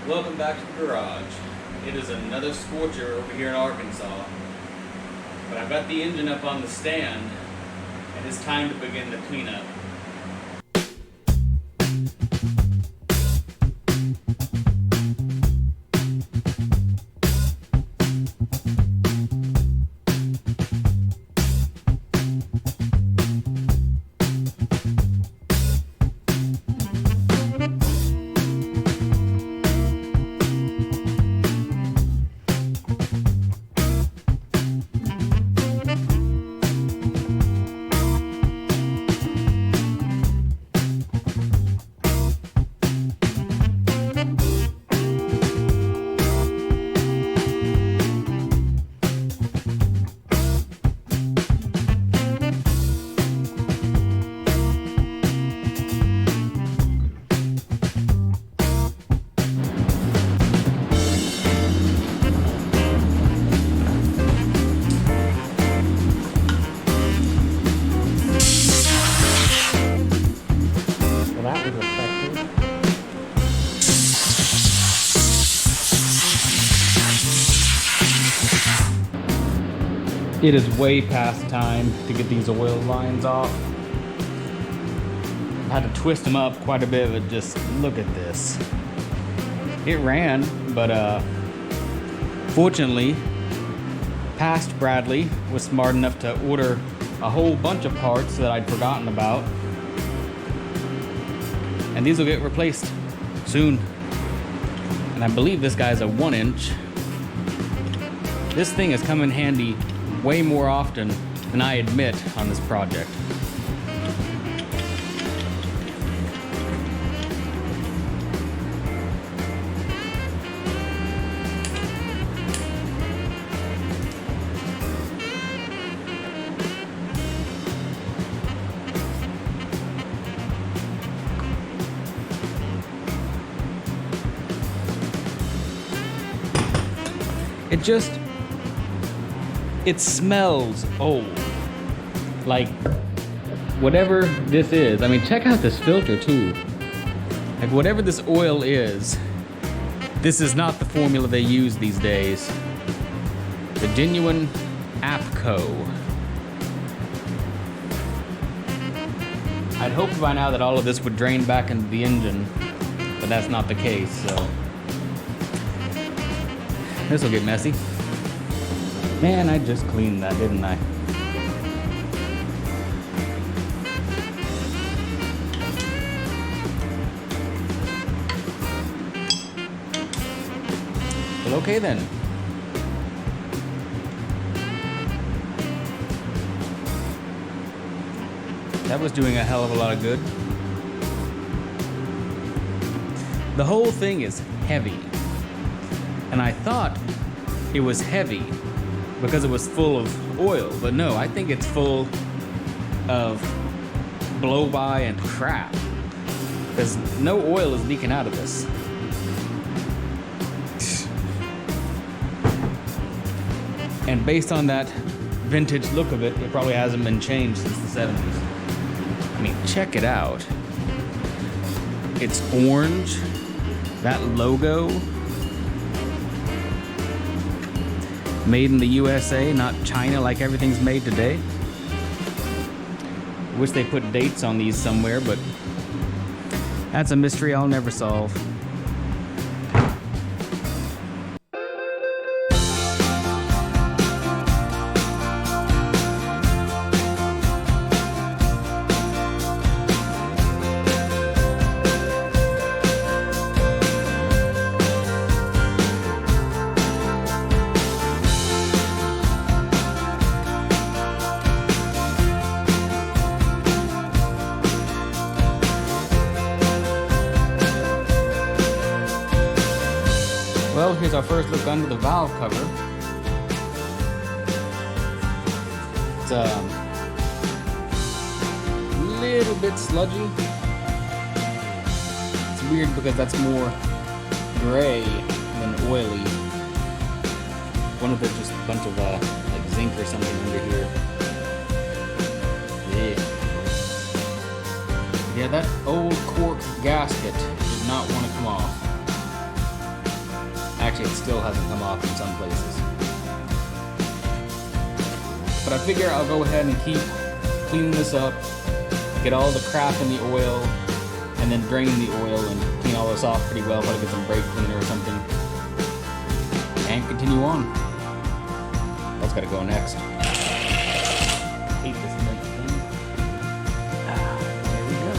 Welcome back to the garage. It is another scorcher over here in Arkansas. But I've got the engine up on the stand, and it's time to begin the cleanup. It is way past time to get these oil lines off. I had to twist them up quite a bit, but just look at this. It ran, but fortunately, past Bradley was smart enough to order a whole bunch of parts that I'd forgotten about. And these will get replaced soon. And I believe this guy's a 1-inch. This thing has come in handy way more often than I admit on this project. It smells old. Like, whatever this is. I mean, check out this filter too. Like, whatever this oil is, this is not the formula they use these days. The genuine APCO. I'd hoped by now that all of this would drain back into the engine, but that's not the case, so. This will get messy. Man, I just cleaned that, didn't I? Well, okay then. That was doing a hell of a lot of good. The whole thing is heavy. And I thought it was heavy because it was full of oil, but no, I think it's full of blow-by and crap, because no oil is leaking out of this. And based on that vintage look of it, it probably hasn't been changed since the 70s. I mean, check it out. It's orange, that logo. Made in the USA, not China like everything's made today. Wish they put dates on these somewhere, but that's a mystery I'll never solve. Well, here's our first look under the valve cover. It's a little bit sludgy. It's weird because that's more gray than oily. One of it's just a bunch of like zinc or something under here. Yeah, that old cork gasket did not want to come off. Actually, it still hasn't come off in some places. But I figure I'll go ahead and keep cleaning this up, get all the crap in the oil, and then drain the oil and clean all this off pretty well. Probably get some brake cleaner or something, and continue on. That's gotta go next. Hate this milk thing. There we go.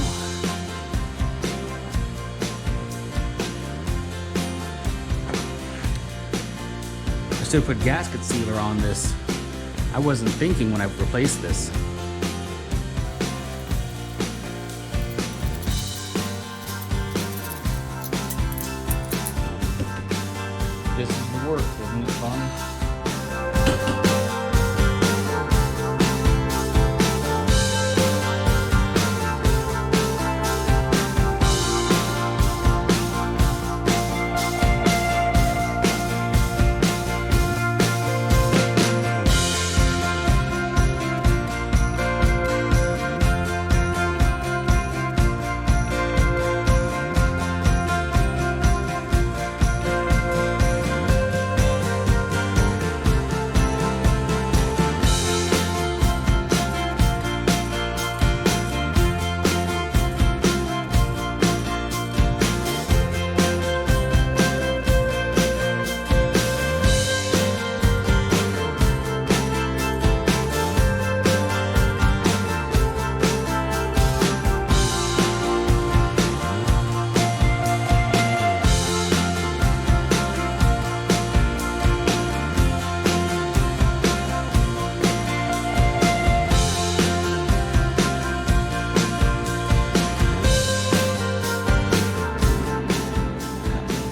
I should put gasket sealer on this. I wasn't thinking when I replaced this. This is the work, isn't it fun?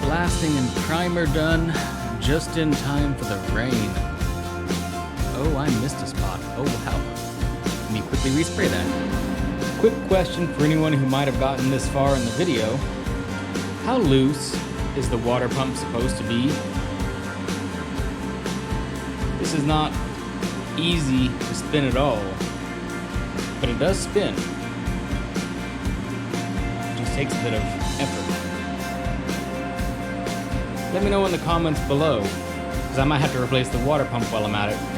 Blasting and primer done just in time for the rain. Oh, I missed a spot. Oh, wow. Let me quickly respray that. Quick question for anyone who might have gotten this far in the video. How loose is the water pump supposed to be? This is not easy to spin at all, but it does spin. It just takes a bit of effort. Let me know in the comments below, because I might have to replace the water pump while I'm at it.